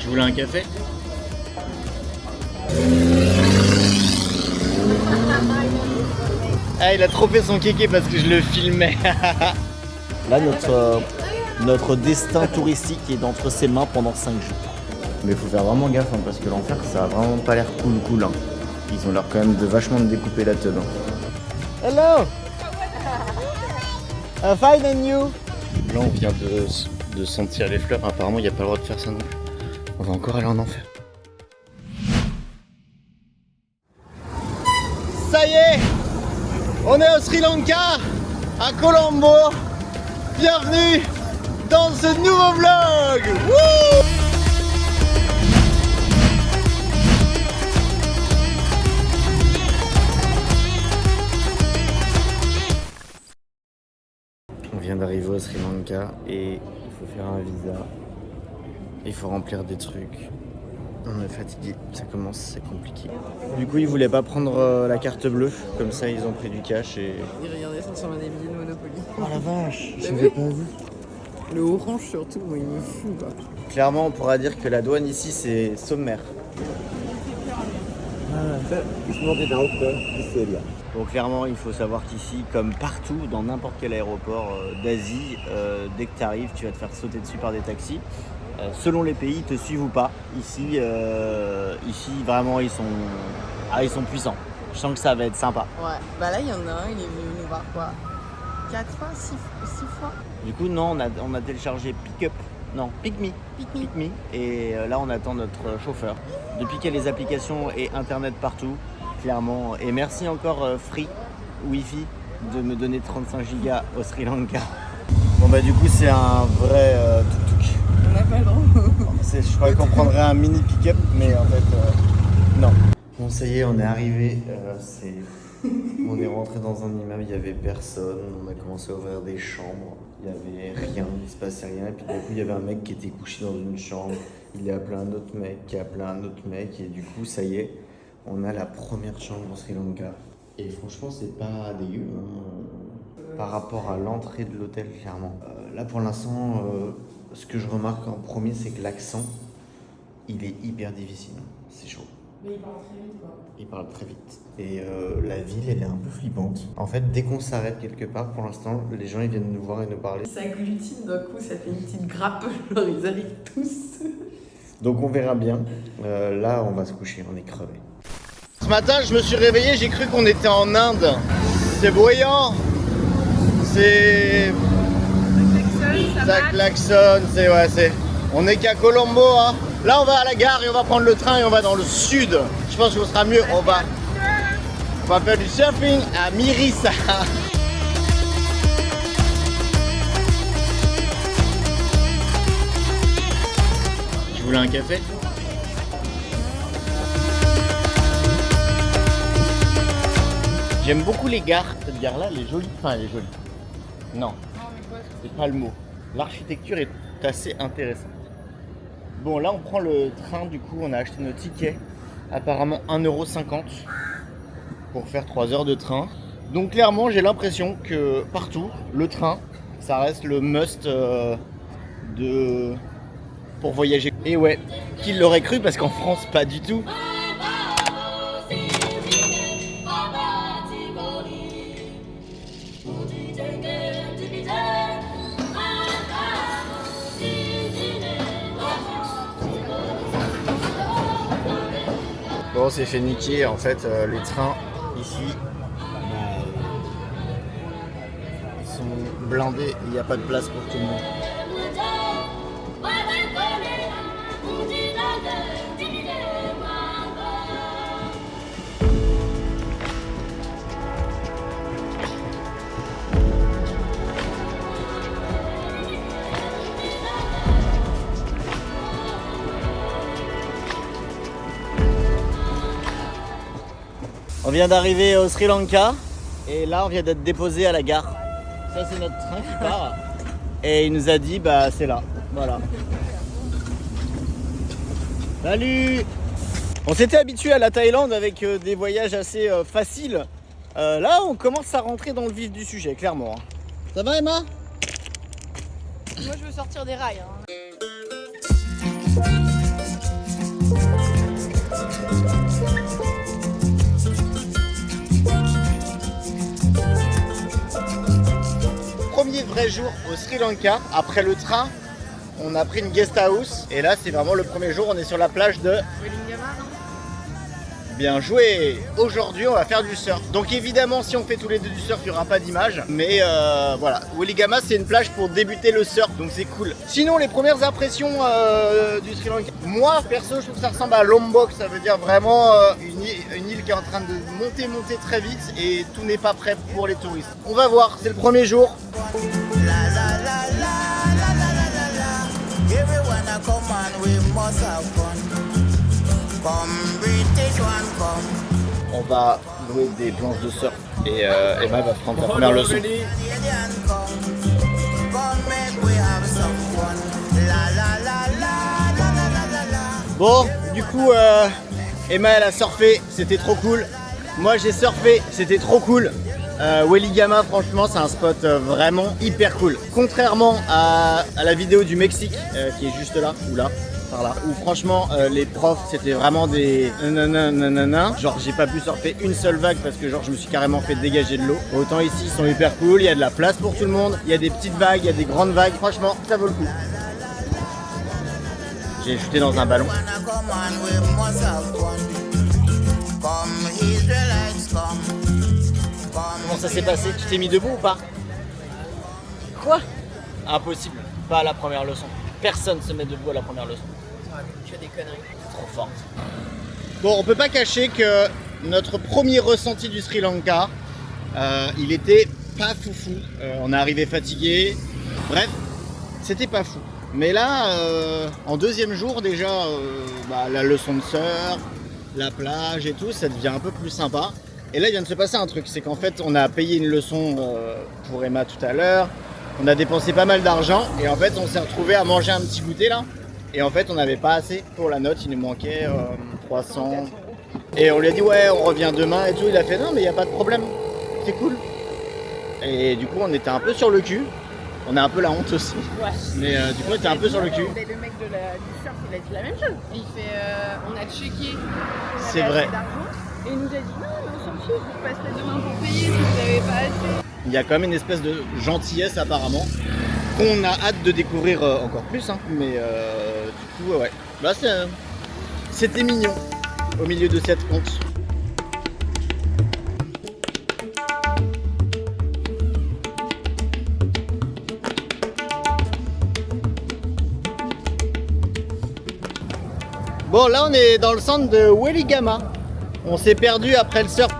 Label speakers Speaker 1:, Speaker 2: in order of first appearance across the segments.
Speaker 1: Tu voulais un café? Ah, il a trop fait son kéké parce que je le filmais. Là, notre destin touristique est entre ses mains pendant 5 jours. Mais il faut faire vraiment gaffe hein, parce que l'enfer, ça a vraiment pas l'air cool hein. Ils ont l'air quand même de vachement découper la teub. Hein. Hello! Fine and you? Là, on vient de sentir les fleurs. Apparemment, il n'y a pas le droit de faire ça non plus. On va encore aller en enfer. Ça y est! On est au Sri Lanka, à Colombo. Bienvenue dans ce nouveau vlog. Wouh! On vient d'arriver au Sri Lanka et il faut faire un visa. Il faut remplir des trucs. On est fatigué, ça commence, c'est compliqué. Du coup, ils voulaient pas prendre la carte bleue, comme ça ils ont pris du cash et...
Speaker 2: Regardez ça sur des billets de Monopoly.
Speaker 1: Oh la vache, j'avais pas vu.
Speaker 2: Le orange surtout, moi il me fout quoi.
Speaker 1: Clairement, on pourra dire que la douane ici c'est sommaire. Donc clairement, il faut savoir qu'ici, comme partout, dans n'importe quel aéroport d'Asie, dès que tu arrives, tu vas te faire sauter dessus par des taxis. Selon les pays, ils te suivent ou pas. Ici vraiment, ils sont puissants. Je sens que ça va être sympa.
Speaker 2: Ouais, bah là il y en a un, il est venu nous voir quoi 4 fois, 6 fois.
Speaker 1: Du coup, non, on a téléchargé Pick Up. Non, Pick Me. Et là, on attend notre chauffeur. Depuis qu'il y a les applications et Internet partout, clairement. Et merci encore Free Wi-Fi de me donner 35 gigas au Sri Lanka. Bon bah du coup, c'est un vrai tuk-tuk.
Speaker 2: On n'a pas le droit.
Speaker 1: Je croyais qu'on prendrait un mini pick-up, mais en fait, non. Bon, ça y est, on est arrivé. On est rentré dans un immeuble, il n'y avait personne. On a commencé à ouvrir des chambres. Il n'y avait rien, il ne se passait rien. Et puis d'un coup, il y avait un mec qui était couché dans une chambre. Il a appelé un autre mec, qui a appelé un autre mec. Et du coup, ça y est, on a la première chambre au Sri Lanka. Et franchement, c'est pas dégueu. Hein. Par rapport à l'entrée de l'hôtel, clairement. Là, pour l'instant, ce que je remarque en premier, c'est que l'accent, il est hyper difficile. C'est chaud.
Speaker 2: Mais il parle très vite quoi.
Speaker 1: Il parle très vite. Et la ville, elle est un peu flippante. En fait, dès qu'on s'arrête quelque part, pour l'instant, les gens ils viennent nous voir et nous parler.
Speaker 2: Ça glutine d'un coup, ça fait une petite grappe, genre ils arrivent tous.
Speaker 1: Donc on verra bien. Là, on va se coucher, on est crevé. Ce matin, je me suis réveillé, j'ai cru qu'on était en Inde. C'est bruyant. C'est... Ça klaxonne, on est qu'à Colombo, hein. Là, on va à la gare et on va prendre le train et on va dans le sud. Je pense que ce sera mieux. On va faire du surfing à Mirissa. Tu voulais un café? J'aime beaucoup les gares. Cette gare-là, elle est jolie. Enfin, elle est jolie. Non, c'est pas le mot. L'architecture est assez intéressante. Bon, là, on prend le train. Du coup, on a acheté nos tickets. Apparemment 1,50 € pour faire 3 heures de train. Donc clairement, j'ai l'impression que partout, le train, ça reste le must pour voyager. Et ouais, qui l'aurait cru, parce qu'en France, pas du tout. Bon, on s'est fait niquer en fait, les trains ici, ils sont blindés, il n'y a pas de place pour tout le monde. On vient d'arriver au Sri Lanka et là on vient d'être déposé à la gare. Ça c'est notre train qui part et il nous a dit bah c'est là, voilà. Salut! On s'était habitué à la Thaïlande avec des voyages assez faciles. Là on commence à rentrer dans le vif du sujet, clairement. Ça va Emma?
Speaker 2: Moi je veux sortir des rails. Hein.
Speaker 1: vrai jour au Sri Lanka. Après le train, on a pris une guest house. Et là, c'est vraiment le premier jour. On est sur la plage de
Speaker 2: Weligama, non?
Speaker 1: Bien joué. Aujourd'hui, on va faire du surf. Donc évidemment, si on fait tous les deux du surf, il n'y aura pas d'image. Mais voilà, Weligama, c'est une plage pour débuter le surf, donc c'est cool. Sinon, les premières impressions du Sri Lanka. Moi, perso, je trouve que ça ressemble à Lombok. Ça veut dire vraiment une île qui est en train de monter très vite et tout n'est pas prêt pour les touristes. On va voir, c'est le premier jour. On va louer des planches de surf et Emma va prendre sa première leçon. Bon, du coup, Emma elle a surfé, c'était trop cool. Moi j'ai surfé, c'était trop cool. Weligama, franchement, c'est un spot vraiment hyper cool. Contrairement à la vidéo du Mexique qui est juste là, ou là. Par là, où franchement les profs c'était vraiment des nanana, genre j'ai pas pu surfer une seule vague parce que genre je me suis carrément fait dégager de l'eau. Autant ici ils sont hyper cool, il y a de la place pour tout le monde, il y a des petites vagues, il y a des grandes vagues, franchement ça vaut le coup. J'ai shooté dans un ballon. Comment ça s'est passé? Tu t'es mis debout ou pas? Quoi? Impossible, pas à la première leçon. Personne se met debout à la première leçon.
Speaker 2: Tu as des conneries.
Speaker 1: C'est trop fort. Bon, on peut pas cacher que notre premier ressenti du Sri Lanka, il était pas foufou. On est arrivé fatigué. Bref, c'était pas fou. Mais là, en deuxième jour déjà, la leçon de surf, la plage et tout, ça devient un peu plus sympa. Et là, il vient de se passer un truc, c'est qu'en fait, on a payé une leçon pour Emma tout à l'heure. On a dépensé pas mal d'argent et en fait on s'est retrouvé à manger un petit goûter là. Et en fait on n'avait pas assez pour la note, il nous manquait 300. Et on lui a dit ouais on revient demain et tout, il a fait non mais il n'y a pas de problème, c'est cool. Et du coup on était un peu sur le cul, on a un peu la honte aussi.
Speaker 2: Ouais.
Speaker 1: Mais du coup on était un peu sur le cul.
Speaker 2: Mais le mec du surf il a dit la même chose. Il fait on a checké.
Speaker 1: C'est vrai.
Speaker 2: Et il nous a dit non mais on s'en fiche, je passerai demain pour payer si vous n'avez pas assez.
Speaker 1: Il y a quand même une espèce de gentillesse apparemment qu'on a hâte de découvrir encore plus hein. Mais du coup ouais, là c'était mignon au milieu de cette honte. Bon là on est dans le centre de Weligama. On s'est perdu après le surf.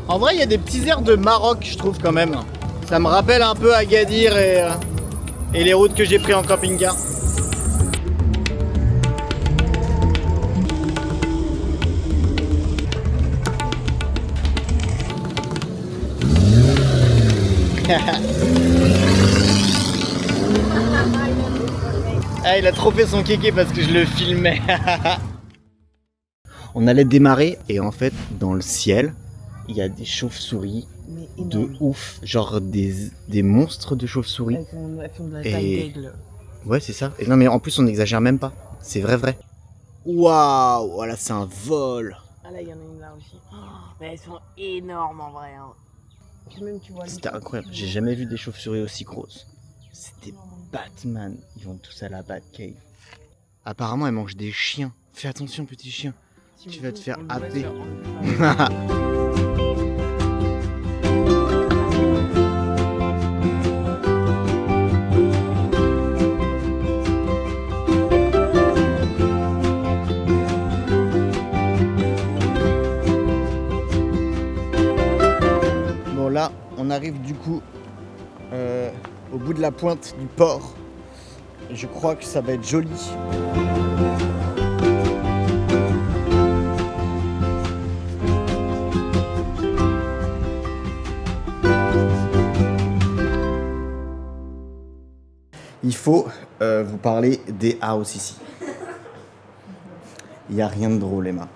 Speaker 1: En vrai, il y a des petits airs de Maroc, je trouve quand même. Ça me rappelle un peu Agadir et les routes que j'ai prises en camping-car. Ah, il a trop fait son kéké parce que je le filmais. On allait démarrer et en fait, dans le ciel, il y a des chauves-souris de ouf, genre des monstres de chauves-souris.
Speaker 2: Elles font de la taille d'aigle.
Speaker 1: Ouais, c'est ça. Et non, mais en plus, on n'exagère même pas. C'est vrai. Waouh, voilà, c'est un vol.
Speaker 2: Ah là, il y en a une là aussi. Oh, mais elles sont énormes en vrai. Hein. Puis même, tu vois.
Speaker 1: C'était incroyable. J'ai jamais vu des chauves-souris aussi grosses. C'était Batman. Ils vont tous à la Batcave. Apparemment, elles mangent des chiens. Fais attention, petit chien. Tu vas te faire happer. Bon là, on arrive du coup au bout de la pointe du port. Je crois que ça va être joli. Il faut vous parler des house ici. Il n'y a rien de drôle, Emma.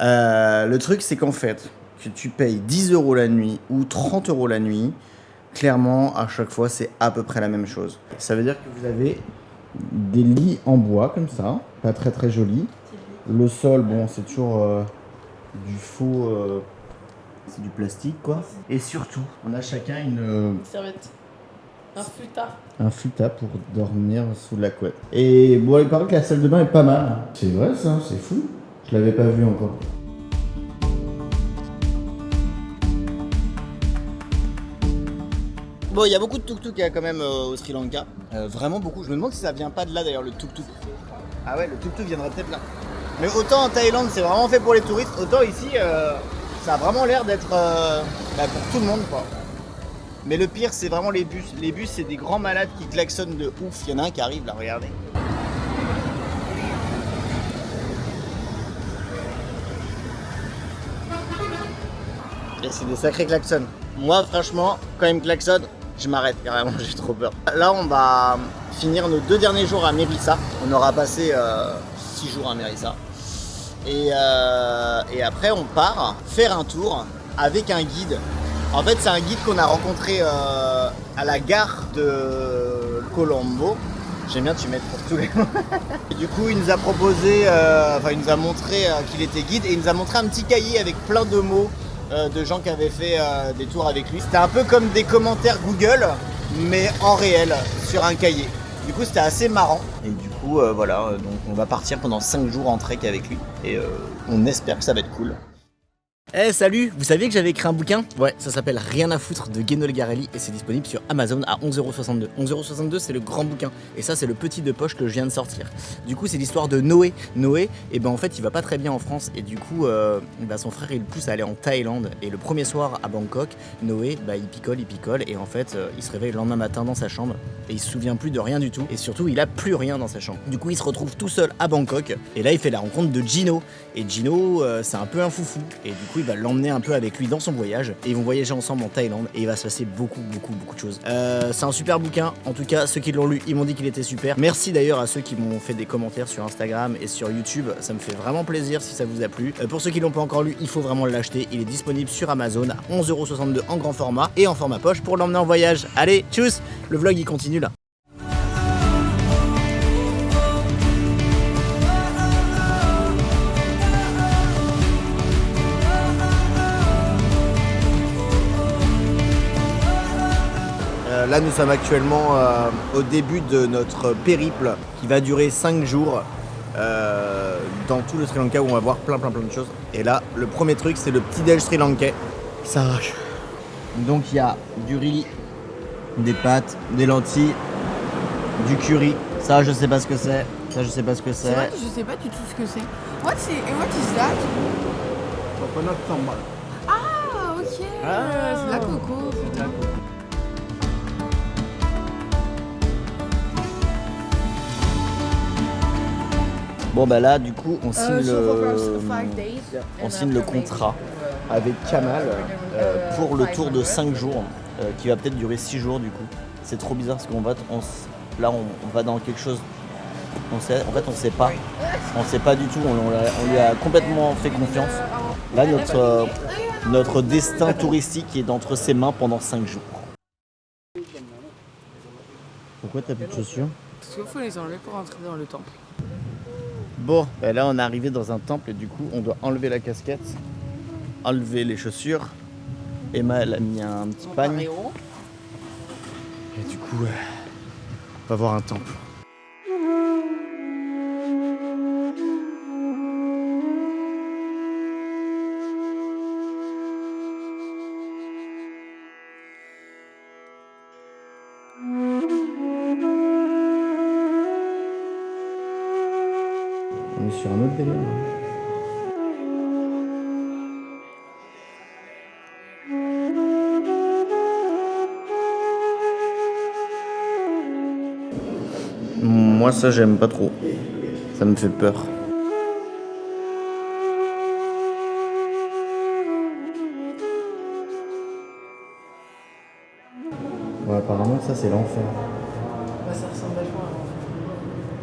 Speaker 1: Le truc, c'est qu'en fait, que tu payes 10 € la nuit ou 30 € la nuit, clairement, à chaque fois, c'est à peu près la même chose. Ça veut dire que vous avez des lits en bois, comme ça, pas très très jolis. Le sol, bon, c'est toujours du faux C'est du plastique quoi. Et surtout, on a chacun une
Speaker 2: Serviette. Un futa.
Speaker 1: un futa pour dormir sous la couette. Et bon, il paraît que la salle de bain est pas mal. C'est vrai ça, c'est fou. Je l'avais pas vu encore. Bon, il y a beaucoup de tuk-tuk quand même au Sri Lanka. Vraiment beaucoup. Je me demande si ça vient pas de là d'ailleurs le tuk-tuk. Ah ouais, le tuk-tuk viendrait peut-être là. Mais autant en Thaïlande c'est vraiment fait pour les touristes, autant ici ça a vraiment l'air d'être pour tout le monde quoi. Mais le pire c'est vraiment les bus. Les bus c'est des grands malades qui klaxonnent de ouf. Il y en a un qui arrive là, regardez. Et c'est des sacrés klaxons. Moi franchement, quand ils me klaxonnent, je m'arrête carrément, j'ai trop peur. Là on va finir nos 2 derniers jours à Mérissa. On aura passé 6 jours à Mérissa. Et après on part faire un tour avec un guide. En fait c'est un guide qu'on a rencontré à la gare de Colombo. J'aime bien tu mettre pour tous les mots. Et du coup il nous a proposé, il nous a montré qu'il était guide et il nous a montré un petit cahier avec plein de mots de gens qui avaient fait des tours avec lui. C'était un peu comme des commentaires Google mais en réel sur un cahier. Du coup c'était assez marrant. Et du coup donc on va partir pendant 5 jours en trek avec lui et on espère que ça va être cool. Eh salut, vous saviez que j'avais écrit un bouquin? Ouais, ça s'appelle Rien à foutre de Gueno Legarelli et c'est disponible sur Amazon à 11,62€. 11,62€ c'est le grand bouquin et ça c'est le petit de poche que je viens de sortir. Du coup c'est l'histoire de Noé. Noé, en fait il va pas très bien en France et du coup son frère il le pousse à aller en Thaïlande et le premier soir à Bangkok, Noé il picole et en fait il se réveille le lendemain matin dans sa chambre et il se souvient plus de rien du tout et surtout il a plus rien dans sa chambre. Du coup il se retrouve tout seul à Bangkok et là il fait la rencontre de Gino et Gino c'est un peu un foufou et du coup il va l'emmener un peu avec lui dans son voyage et ils vont voyager ensemble en Thaïlande et il va se passer beaucoup de choses. C'est un super bouquin, en tout cas ceux qui l'ont lu ils m'ont dit qu'il était super. Merci d'ailleurs à ceux qui m'ont fait des commentaires sur Instagram et sur YouTube, ça me fait vraiment plaisir si ça vous a plu. Pour ceux qui l'ont pas encore lu, il faut vraiment l'acheter, il est disponible sur Amazon à 11,62€ en grand format et en format poche pour l'emmener en voyage. Allez, tchuss, le vlog il continue là. Là nous sommes actuellement au début de notre périple qui va durer 5 jours dans tout le Sri Lanka où on va voir plein de choses. Et là le premier truc c'est le petit déj sri lankais qui s'arrache. Donc il y a du riz, des pâtes, des lentilles, du curry. Ça je sais pas ce que c'est. Ça je sais pas ce que c'est.
Speaker 2: C'est vrai que je sais pas du tout ce que c'est. What is that?
Speaker 3: Coconut sambal.
Speaker 2: Ah ok. C'est de la coco. Putain.
Speaker 1: Bon là du coup on signe le contrat avec Kamal pour le tour de 5 jours qui va peut-être durer 6 jours du coup. C'est trop bizarre parce qu'on va on va dans quelque chose. On sait pas du tout, on lui a complètement fait confiance. Là notre destin touristique est entre ses mains pendant 5 jours. Pourquoi t'as plus de chaussures?
Speaker 2: Parce qu'il faut les enlever pour entrer dans le temple.
Speaker 1: Bon, là on est arrivé dans un temple et du coup on doit enlever la casquette, enlever les chaussures. Emma elle a mis un petit pagne. Et du coup on va voir un temple. On est sur un autre délire. Moi ça j'aime pas trop. Ça me fait peur. Ouais, apparemment ça c'est l'enfer.
Speaker 2: Ça ressemble vachement à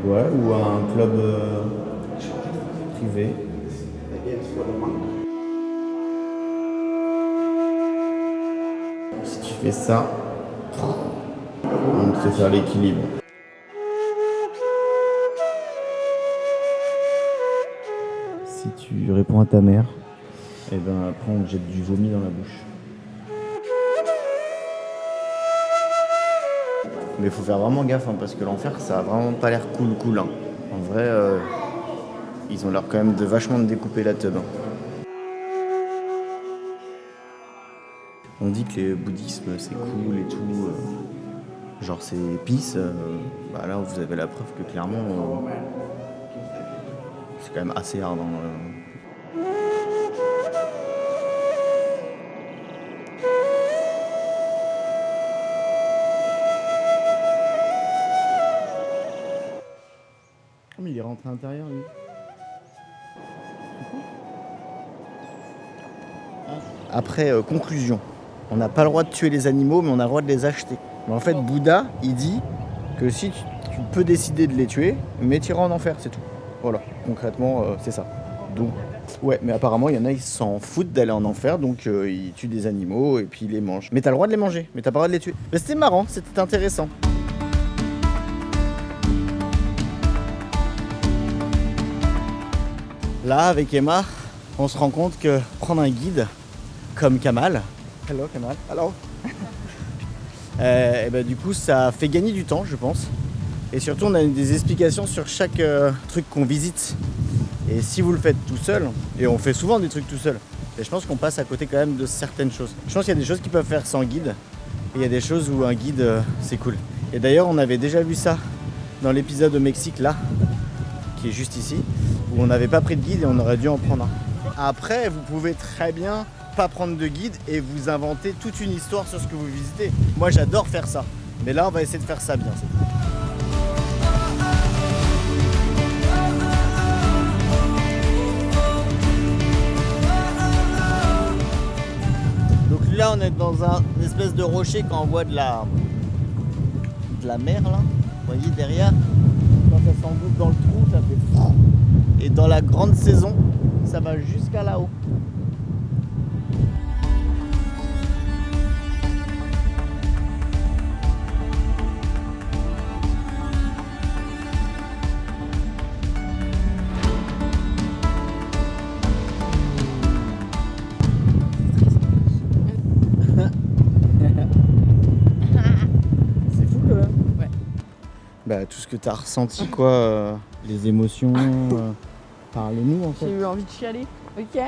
Speaker 1: Ouais, ou à un club privé. Si tu fais ça, on te fait faire l'équilibre. Si tu réponds à ta mère, Et ben après on jette du vomi dans la bouche. Mais il faut faire vraiment gaffe hein, parce que l'enfer ça a vraiment pas l'air cool hein. En vrai ils ont l'air quand même de vachement de découper la teub. Hein. On dit que le bouddhisme c'est cool et tout. Genre c'est peace. Bah là vous avez la preuve que clairement c'est quand même assez hard. Hein, Mais il est rentré à l'intérieur lui. Après, conclusion. On n'a pas le droit de tuer les animaux, mais on a le droit de les acheter. Mais en fait, Bouddha, il dit que si tu peux décider de les tuer, mais tu iras en enfer, c'est tout. Voilà, concrètement, c'est ça. Donc, ouais, mais apparemment, il y en a, ils s'en foutent d'aller en enfer, donc ils tuent des animaux et puis ils les mangent. Mais t'as le droit de les manger, mais t'as pas le droit de les tuer. Mais c'était marrant, c'était intéressant. Là, avec Emma, on se rend compte que prendre un guide comme Kamal, hello Kamal, hello, et ben, du coup ça fait gagner du temps je pense. Et surtout on a des explications sur chaque truc qu'on visite. Et si vous le faites tout seul, et on fait souvent des trucs tout seul, et je pense qu'on passe à côté quand même de certaines choses. Je pense qu'il y a des choses qui peuvent faire sans guide, et il y a des choses où un guide c'est cool. Et d'ailleurs on avait déjà vu ça dans l'épisode au Mexique là, qui est juste ici, où on n'avait pas pris de guide et on aurait dû en prendre un. Après vous pouvez très bien pas prendre de guide et vous inventer toute une histoire sur ce que vous visitez. Moi j'adore faire ça, mais là on va essayer de faire ça bien. Donc là on est dans une espèce de rocher quand on voit de la mer là, vous voyez derrière, quand ça s'engouffre dans le trou ça fait... Et dans la grande saison ça va jusqu'à là-haut. Bah, tout ce que tu as ressenti, quoi, les émotions, parle-nous en fait.
Speaker 2: J'ai eu envie de chialer, ok. Moi,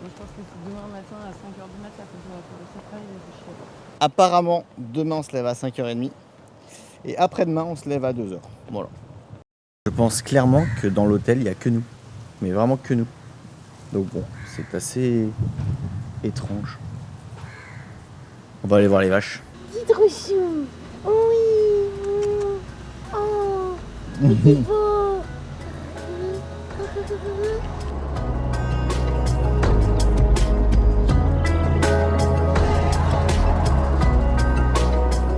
Speaker 2: je pense que c'est demain matin à 5h du matin quand on va faire le safari, je chiale.
Speaker 1: Apparemment, demain on se lève à 5h30 et après-demain on se lève à 2h. Voilà. Je pense clairement que dans l'hôtel il n'y a que nous, mais vraiment que nous. Donc bon, c'est assez étrange. On va aller voir les vaches.
Speaker 4: C'est trop chou. Oh oui. Oh. C'est beau.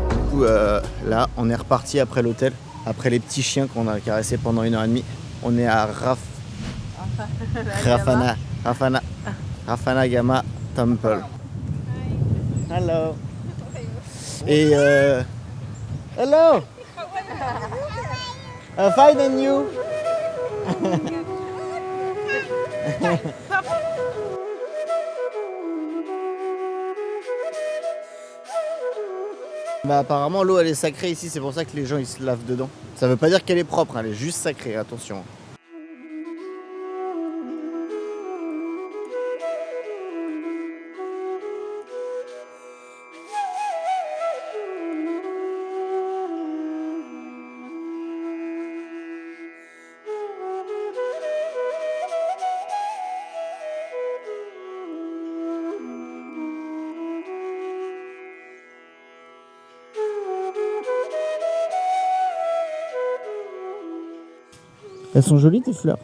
Speaker 1: Du coup, là, on est reparti après l'hôtel, après les petits chiens qu'on a caressés pendant 1h30. On est à Rafana Gama Temple. Hello. Et hello. Fine and you. Bah apparemment l'eau elle est sacrée ici, c'est pour ça que les gens ils se lavent dedans. Ça veut pas dire qu'elle est propre, elle est juste sacrée, attention. Elles sont jolies tes fleurs.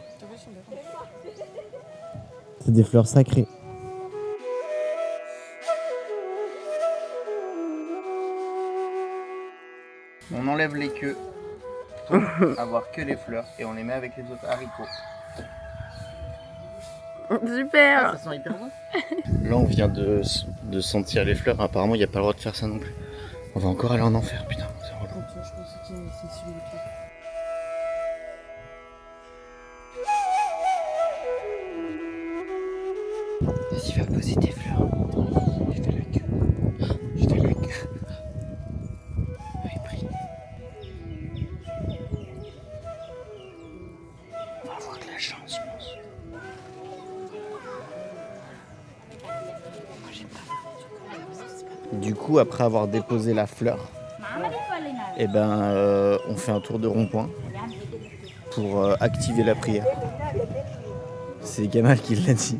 Speaker 1: C'est des fleurs sacrées. On enlève les queues pour avoir que les fleurs et on les met avec les autres haricots.
Speaker 2: Super.
Speaker 1: Ça sent hyper bon. Là on vient de sentir les fleurs, apparemment il n'y a pas le droit de faire ça non plus. On va encore aller en enfer, putain, c'est relou.
Speaker 2: Je pense que c'est celui qui...
Speaker 1: Vas-y, va poser tes fleurs. Je te la queue. Je te la queue. Oui, prie. On va avoir de la chance, je pense. Du coup, après avoir déposé la fleur, eh ben, on fait un tour de rond-point pour activer la prière. C'est Gamal qui l'a dit.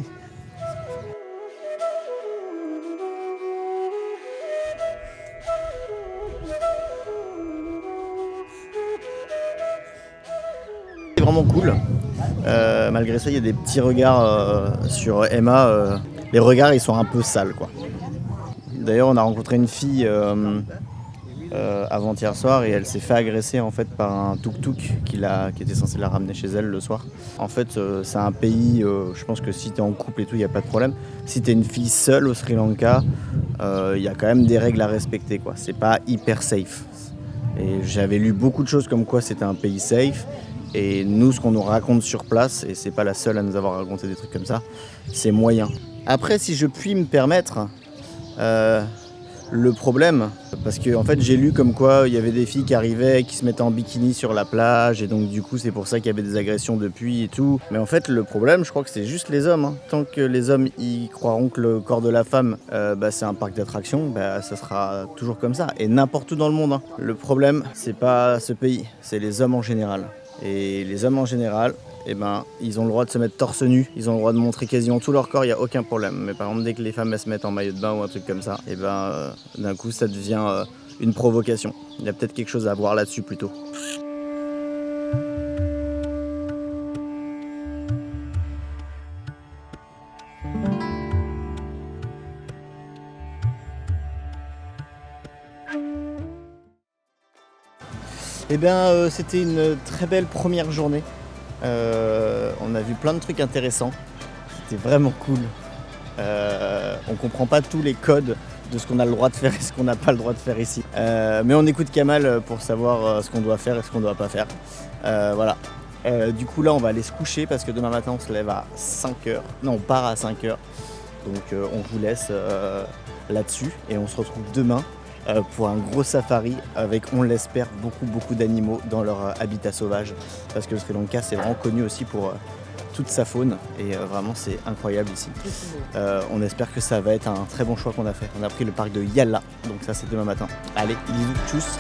Speaker 1: C'est vraiment cool. Malgré ça, il y a des petits regards sur Emma. Les regards, ils sont un peu sales, quoi. D'ailleurs, on a rencontré une fille avant-hier soir et elle s'est fait agresser en fait par un tuk-tuk qui était censé la ramener chez elle le soir. En fait, c'est un pays, je pense que si t'es en couple et tout, il n'y a pas de problème. Si t'es une fille seule au Sri Lanka, il y a quand même des règles à respecter, quoi. C'est pas hyper safe. Et j'avais lu beaucoup de choses comme quoi c'était un pays safe. Et nous, ce qu'on nous raconte sur place, et c'est pas la seule à nous avoir raconté des trucs comme ça, c'est moyen. Après, si je puis me permettre, le problème, parce que en fait j'ai lu comme quoi il y avait des filles qui arrivaient, qui se mettaient en bikini sur la plage et donc du coup c'est pour ça qu'il y avait des agressions depuis et tout. Mais en fait le problème, je crois que c'est juste les hommes. Hein. Tant que les hommes ils croiront que le corps de la femme c'est un parc d'attractions, ça sera toujours comme ça et n'importe où dans le monde. Hein. Le problème c'est pas ce pays, c'est les hommes en général. Et les hommes en général, ils ont le droit de se mettre torse nu, ils ont le droit de montrer quasiment tout leur corps, il n'y a aucun problème. Mais par exemple, dès que les femmes elles se mettent en maillot de bain ou un truc comme ça, d'un coup ça devient une provocation. Il y a peut-être quelque chose à voir là-dessus plutôt. C'était une très belle première journée. On a vu plein de trucs intéressants. C'était vraiment cool. On comprend pas tous les codes de ce qu'on a le droit de faire et ce qu'on n'a pas le droit de faire ici. Mais on écoute Kamal pour savoir ce qu'on doit faire et ce qu'on doit pas faire. Voilà. Du coup là on va aller se coucher parce que demain matin on se lève à 5h. Non, on part à 5h. Donc on vous laisse là-dessus et on se retrouve demain pour un gros safari avec, on l'espère, beaucoup d'animaux dans leur habitat sauvage. Parce que le Sri Lanka c'est vraiment connu aussi pour toute sa faune et vraiment c'est incroyable ici. On espère que ça va être un très bon choix qu'on a fait. On a pris le parc de Yala, donc ça c'est demain matin. Allez, bisous, tchuss.